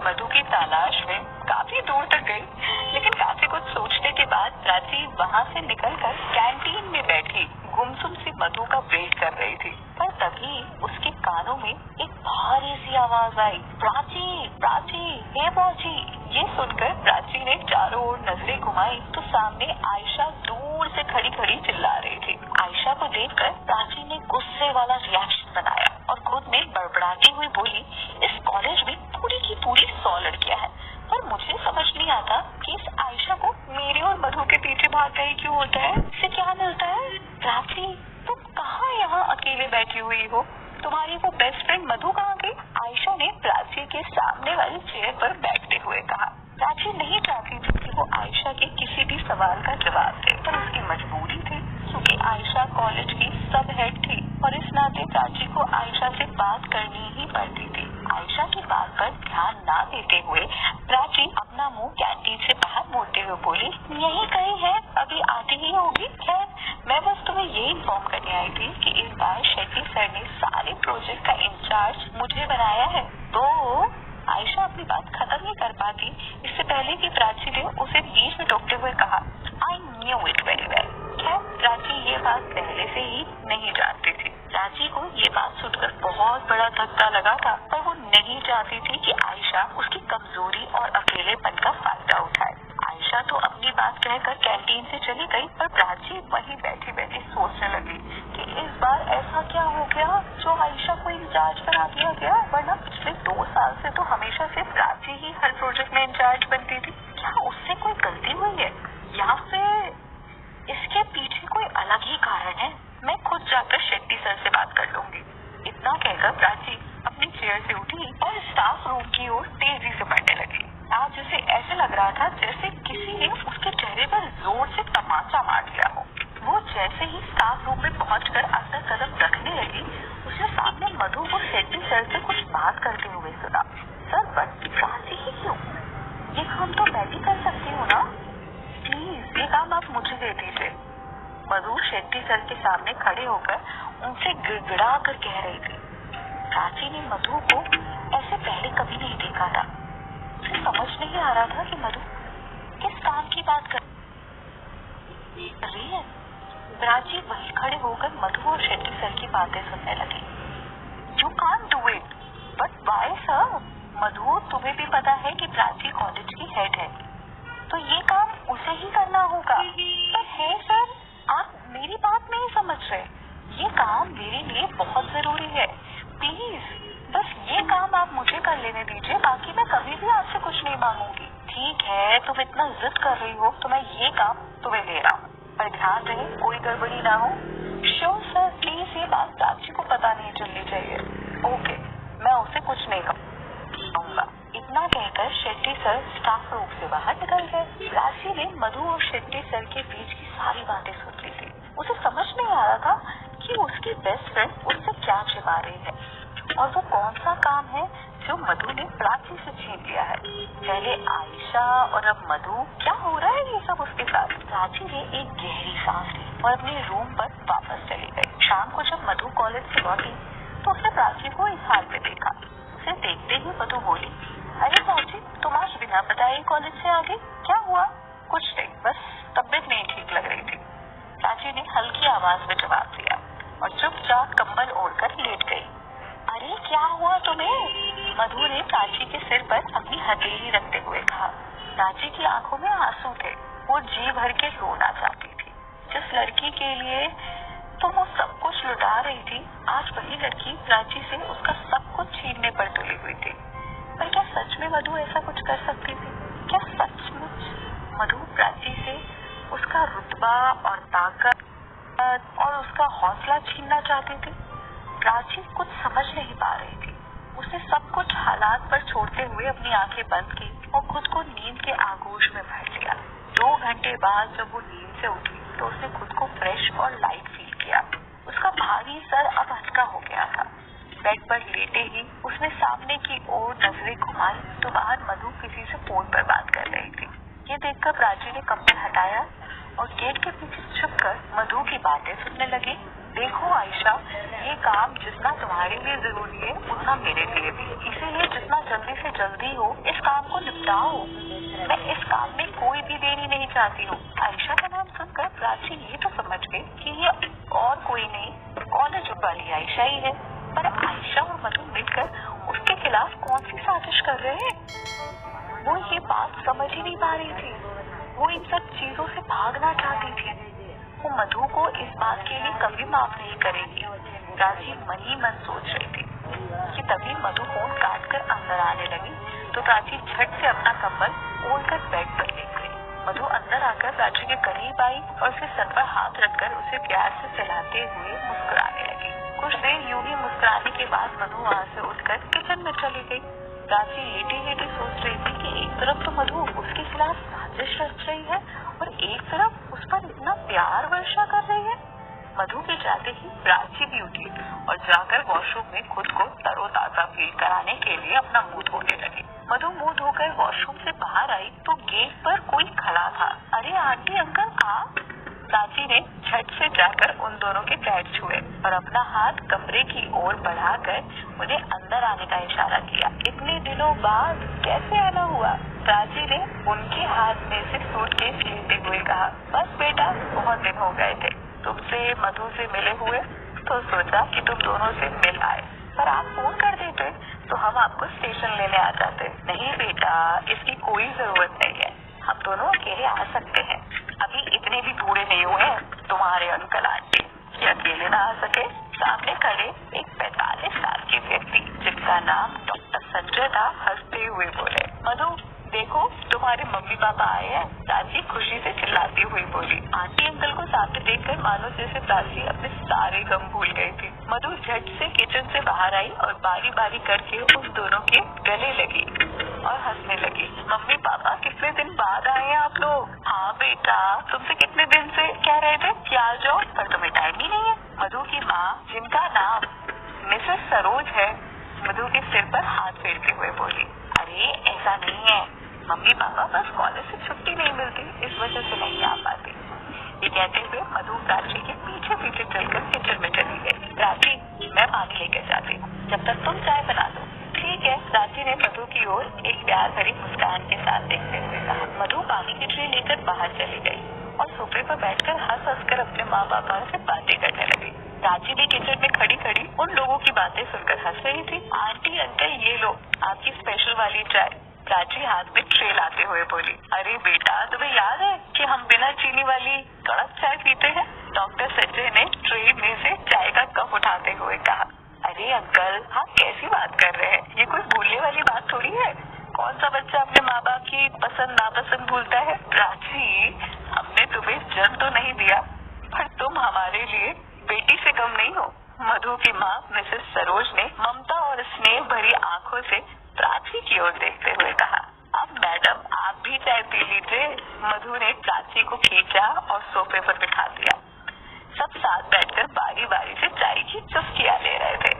मधु की तलाश में काफी दूर तक गई, लेकिन काफी कुछ सोचने के बाद प्राची वहाँ से निकलकर कैंटीन में बैठी गुमसुम सी मधु का वेट कर रही थी। पर तभी उसके कानों में एक भारी सी आवाज आई, प्राची प्राची हे प्राची। ये सुनकर प्राची ने चारों ओर नजरें घुमाई तो सामने आयशा दूर से खड़ी खड़ी चिल्ला रही थी। आयशा को देखकर प्राची ने गुस्से वाला रिएक्शन बनाया और खुद में बड़बड़ाती हुई बोली, इस कॉलेज में पूरी की पूरी 100 लड़कियां हैं, पर मुझे समझ नहीं आता कि इस आयशा को मेरी और मधु के पीछे भागना ही क्यों होता है। इससे क्या मिलता है? प्राची तुम कहाँ यहाँ अकेले बैठी हुई हो? तुम्हारी वो बेस्ट फ्रेंड मधु कहाँ गई? आयशा ने प्राची के सामने वाली चेयर पर बैठते हुए कहा। प्राची नहीं चाहती थी कि वो आयशा के किसी भी सवाल का जवाब दे, पर उसकी मजबूरी थी क्योंकि आयशा कॉलेज की सब हेड थी और इस नाते प्राची को आयशा से बात करनी ही पड़ती थी। आयशा की बात पर ध्यान न देते हुए प्राची अपना मुंह कैंटीन से बाहर मोड़ते हुए बोली, यही कहीं है, अभी आती ही होगी। खैर मैं बस तुम्हें ये इन्फॉर्म करने आई थी कि इस बार शेट्टी सर ने सारे प्रोजेक्ट का इंचार्ज मुझे बनाया है। तो आयशा अपनी बात खत्म नहीं कर पाती इससे पहले कि प्राची ने उसे बीच में टोकते हुए कहा, I knew it very well. खैर प्राची ये बात पहले से ही नहीं जानती थी। प्राची को ये बात सुनकर बहुत बड़ा धक्का लगा था, पर वो नहीं चाहती थी कि आयशा उसकी कमजोरी और अकेलेपन का फायदा उठाए। आयशा तो अपनी बात कहकर कैंटीन से चली गई, पर प्राची वहीं बैठी बैठी सोचने लगी कि इस बार ऐसा क्या हो गया जो आयशा को इंचार्ज बना दिया गया, वरना पिछले 2 साल से तो हमेशा से प्राची ही हर प्रोजेक्ट में इंचार्ज बनती थी। क्या उससे कोई गलती हुई है या फिर इसके पीछे कोई अलग ही कारण है? मैं खुद जाकर शेट्टी सर से बात कर लूंगी। इतना कहकर प्राची अपनी चेयर से उठी और स्टाफ रूम की ओर तेजी से बढ़ने लगी। आज उसे ऐसे लग रहा था जैसे किसी ने उसके चेहरे पर जोर से तमाचा मार दिया हो। वो जैसे ही स्टाफ रूम में पहुंचकर अंदर कदम रखने लगी, उसने सामने मधु को शेट्टी सर से कुछ बात करते हुए सुना। सर बस प्राची ही क्यों? ये काम तो मैं भी कर सकती हूँ ना, प्लीज ये काम आप मुझे दे दीजिए। मधु शेट्टी सर के सामने खड़े होकर उनसे गिड़गिड़ा कर कह रही थी। प्राची ने मधु को ऐसे पहले कभी नहीं देखा था। उसे समझ नहीं आ रहा था कि मधु किस काम की बात कर रही है। प्राची वहीं खड़े होकर मधु और शेट्टी सर की बातें सुनने लगी। You can't do it, but why sir? Madhu तुम्हें भी पता है कि प्राची कॉलेज की हेड है, तो ये काम उसे ही करना होगा। पर है सर, आप मेरी बात नहीं समझ रहे। ये काम मेरे लिए बहुत जरूरी है। प्लीज बस ये काम आप मुझे कर लेने दीजिए, बाकी मैं कभी भी आपसे कुछ नहीं मांगूंगी। ठीक है, तुम इतना जिद कर रही हो तो मैं ये काम तुम्हें दे रहा हूँ, पर ध्यान रहे कोई गड़बड़ी ना हो। श्योर सर, प्लीज ये बात प्राची को पता नहीं चलनी चाहिए। ओके, मैं उसे कुछ नहीं कहूँगा। इतना कहकर शेट्टी सर स्टाफ रूम से बाहर निकल गए। प्राची ने मधु और शेट्टी सर के बीच की सारी बातें सुन ली थी। उसे समझ नहीं आ रहा था कि उसकी बेस्ट फ्रेंड उससे क्या छिपा रही है और वो कौन सा काम है जो मधु ने प्राची से छीन लिया है। पहले आयशा और अब मधु, क्या हो रहा है ये सब उसके साथ? प्राची ने एक गहरी सांस ली और अपने रूम पर वापस चली गई। शाम को जब मधु कॉलेज से लौटी तो उसने प्राची को इस हाल में देखा। उसे देखते ही मधु बोली, अरे प्राची, तुम आज बिना बताए कॉलेज से आ गई, क्या हुआ? कुछ नहीं, बस तबीयत नहीं ठीक लग रही थी। प्राची ने हल्की आवाज में जवाब दिया और चुपचाप कंबल ओढ़कर लेट गई। अरे क्या हुआ तुम्हें? मधु ने प्राची के सिर पर अपनी हथेली रखते हुए कहा। प्राची की आंखों में आंसू थे। वो जी भर के रोना चाहती थी। जिस लड़की के लिए तो वो सब कुछ लुटा रही थी, आज वही लड़की प्राची से उसका सब कुछ छीनने पर तुली हुई थी। पर क्या सच में मधु ऐसा कुछ कर सकती थी? क्या सचमुच मधु प्राची से उसका रुतबा और ताकत और उसका हौसला छीनना चाहती थी? प्राची कुछ समझ नहीं पा रही थी। उसने सब कुछ हालात पर छोड़ते हुए अपनी आंखें बंद की और खुद को नींद के आगोश में भर लिया। 2 घंटे बाद जब वो नींद से उठी तो उसने खुद को फ्रेश और लाइट फील किया। उसका भारी सर अब हल्का हो गया था। बेड पर लेटे ही उसने सामने की ओर नजरें घुमाई तो बाहर मधु किसी से फोन पर बात कर रही थी। ये देखकर प्राची ने कंबल हटाया और गेट के पीछे छुपकर मधु की बातें सुनने लगी। देखो आयशा, ये काम जितना तुम्हारे लिए जरूरी है उतना मेरे लिए भी, इसीलिए जितना जल्दी से जल्दी हो इस काम को निपटाओ। मैं इस काम में कोई भी देरी नहीं चाहती हूँ। आयशा का नाम सुनकर प्राची ये तो समझ गई कि ये और कोई नहीं, कॉलेज वाली आयशा ही है। पर आयशा और मधु मिलकर उसके खिलाफ कौन सी साजिश कर रहे हैं, वो ये बात समझ ही नहीं पा रही थी। वो इन सब चीजों से भागना चाहती थी। वो मधु को इस बात के लिए कभी माफ नहीं करेगी, प्राची मन ही मन सोच रही थी कि तभी मधु फोन काट कर अंदर आने लगी तो प्राची झट से अपना कंबल ओढ़कर बेड पर लेट गई। मधु अंदर आकर प्राची के करीब आई और उसे सर पर हाथ रखकर उसे प्यार से चलाते हुए मुस्कुराने लगी। कुछ देर यूं ही मुस्कुराने के बाद मधु वहाँ से उठकर किचन में चली गई। प्राची लेटी लेटी सोच रही थी कि एक तरफ तो मधु उसके खिलाफ साजिश रच रही है और एक तरफ उस पर इतना प्यार वर्षा कर रही है। मधु के जाते ही प्राची भी उठी और जाकर वॉशरूम में खुद को तरोताजा फील कराने के लिए अपना मुंह धोने लगी। मधु मुंह धोकर वॉशरूम से बाहर आई तो गेट पर कोई खड़ा था। अरे आंटी अंकल आप? प्राची ने झट से जाकर उन दोनों के पैर छुए और अपना हाथ कमरे की ओर बढ़ाकर उन्हें अंदर आने का इशारा किया। इतने दिनों बाद कैसे आना हुआ? प्राची ने उनके हाथ में से सूटकेस लेते हुए कहा। बस बेटा, बहुत दिन हो गए थे तुमसे मधु से मिले हुए, तो सोचा कि तुम दोनों से मिल आए, पर आप फोन कर देते तो हम आपको स्टेशन लेने आ जाते। नहीं बेटा, इसकी कोई जरूरत नहीं है, हम दोनों अकेले आ सकते हैं। अभी इतने भी बूढ़े नहीं हुए तुम्हारे अंकल आंटी कि अकेले ना आ सके। सामने खड़े एक 45 साल के व्यक्ति जिनका नाम डॉक्टर संजय था हंसते हुए बोले। मधु देखो, तुम्हारे मम्मी पापा आए हैं, प्राची खुशी से चिल्लाती हुई बोली। आंटी अंकल को सामने देखकर मानो जैसे प्राची अपने सारे गम भूल गई थी। मधु झट से किचन से बाहर आई और बारी बारी करके उन दोनों के गले लगी और हंसने लगी। मम्मी पापा कितने दिन बाद आए हैं आप लोग? हाँ बेटा, तुमसे कितने दिन से कह रहे थे कि आ जाओ, पर तुम्हें टाइम ही नहीं है। मधु की माँ, जिनका नाम मिसेस सरोज है, मधु के सिर पर हाथ फेरते हुए बोली। अरे ऐसा नहीं है, मम्मी पापा बस कॉलेज से छुट्टी नहीं मिलती, इस वजह से नहीं आ पाती। ये कहते हुए मधु प्राची के पीछे पीछे चलकर किचन में चली गई। प्राची, मैं पानी लेकर जाती हूँ, जब तक तुम चाय बना दो। ठीक है, प्राची ने मधु की ओर एक प्यार भरी मुस्कान के साथ देखते हुए कहा। मधु पानी की ट्रे लेकर बाहर चली गई और सोफे पर बैठकर हंस कर अपने माँ पापा से बातें करने लगी। प्राची भी किचन में खड़ी खड़ी उन लोगों की बातें सुनकर हंस रही थी। आंटी अंकल ये लो आपकी स्पेशल वाली चाय, प्राची हाथ में ट्रे लाते हुए बोली। अरे बेटा, तुम्हें याद है कि हम बिना चीनी वाली कड़क चाय पीते हैं? डॉक्टर संजय ने ट्रे में से चाय का कप उठाते हुए कहा। अरे अंकल, आप कैसी बात कर रहे हैं? ये कोई भूलने वाली बात थोड़ी है। कौन सा बच्चा अपने माँ बाप की पसंद नापसंद भूलता है? प्राची, हमने तुम्हें जन्म तो नहीं दिया, पर तुम हमारे लिए बेटी से कम नहीं हो। मधु की माँ मिसेस सरोज ने ममता और स्नेह भरी आंखों से प्राची की ओर देखते हुए कहा। अब मैडम आप भी चाय पी लीजिए। मधु ने प्राची को खींचा और सोफे पर बिठा दिया। सब साथ बैठकर बारी बारी से चाय की चुस्कियां ले रहे थे।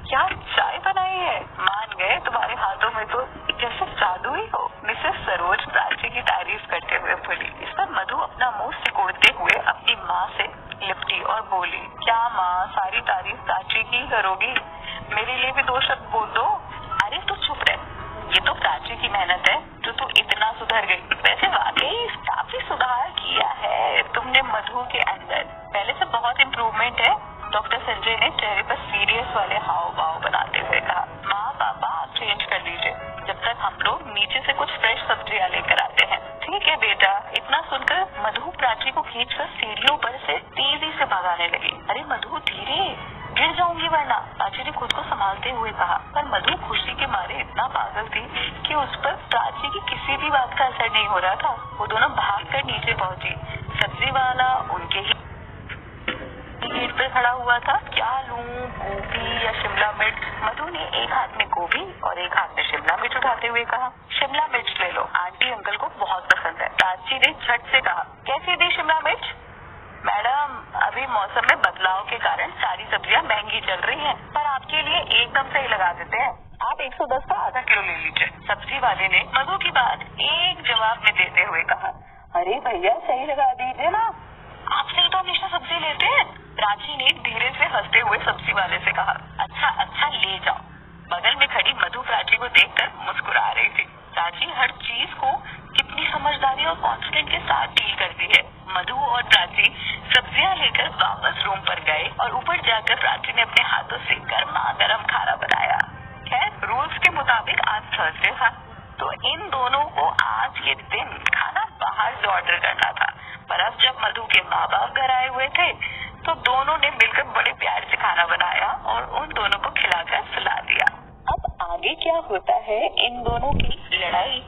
क्या चाय बनाई है? मान गए, तुम्हारे हाथों में तो जैसे जादू ही हो। मिसेस सरोज प्राची की तारीफ करते हुए बोली। इस पर मधु अपना मुंह सिकोड़ते हुए अपनी माँ से लिपटी और बोली। क्या माँ, सारी तारीफ प्राची की करोगी? मेरे लिए भी 2 शब्द बोल दो। अरे तू चुप रह, ये तो प्राची की मेहनत है जो तू इतना सुधर गई। वैसे वाकई काफी सुधार किया है तुमने मधु के अंदर, पहले से बहुत इम्प्रूवमेंट है। डॉक्टर संजय ने चेहरे पर सीरियस वाले हाव भाव बनाते हुए कहा। माँ पापा आप चेंज कर लीजिए, जब तक हम लोग नीचे से कुछ फ्रेश सब्जियां लेकर आते हैं। ठीक है बेटा। इतना सुनकर मधु प्राची को खींचकर सीढ़ियों पर से तेजी से भगाने लगी। अरे मधु धीरे, गिर जाऊंगी वरना, प्राची ने खुद को संभालते हुए कहा। पर मधु खुशी के मारे इतना पागल थी कि उस पर प्राची की किसी भी बात का असर नहीं हो रहा था। वो दोनों भागकर नीचे पहुंची। सब्जी वाला उनके ही गेट पर खड़ा हुआ था। क्या लूं, गोभी या शिमला मिर्च? मधु ने एक हाथ में गोभी और एक हाथ में शिमला मिर्च उठाते हुए कहा। शिमला मिर्च ले लो, आंटी अंकल को बहुत पसंद है। प्राची ने झट से कहा। कैसी दी शिमला मिर्च? मैडम, अभी मौसम में बदलाव के कारण सारी सब्जियां महंगी चल रही हैं, पर आपके लिए एकदम सही लगा देते हैं। आप 110 का आधा किलो ले लीजिए। सब्जी वाले ने मधु की बात एक जवाब में देते हुए कहा। अरे भैया सही लगा दीजिए ना, आपसे ही तो हमेशा सब्जी लेते हैं। प्राची ने धीरे से हंसते हुए सब्जी वाले से कहा। अच्छा अच्छा ले जाओ। बगल में खड़ी मधु प्राची को देखकर मुस्कुरा रही थी। प्राची हर चीज को कितनी समझदारी और कॉन्फिडेंट के साथ डील करती है। मधु और प्राची सब्जियां लेकर वापस रूम पर गए और ऊपर जाकर प्राची ने अपने हाथों से गर्मा गर्म खाना बनाया। खैर रूल्स के मुताबिक आज थर्सडे था, तो इन दोनों को आज के दिन खाना बाहर से ऑर्डर करना था। पर अब जब मधु के माँ बाप घर आए हुए थे तो दोनों ने मिलकर बड़े प्यार से खाना बनाया और उन दोनों को खिलाकर सुला दिया। अब आगे क्या होता है इन दोनों की लड़ाई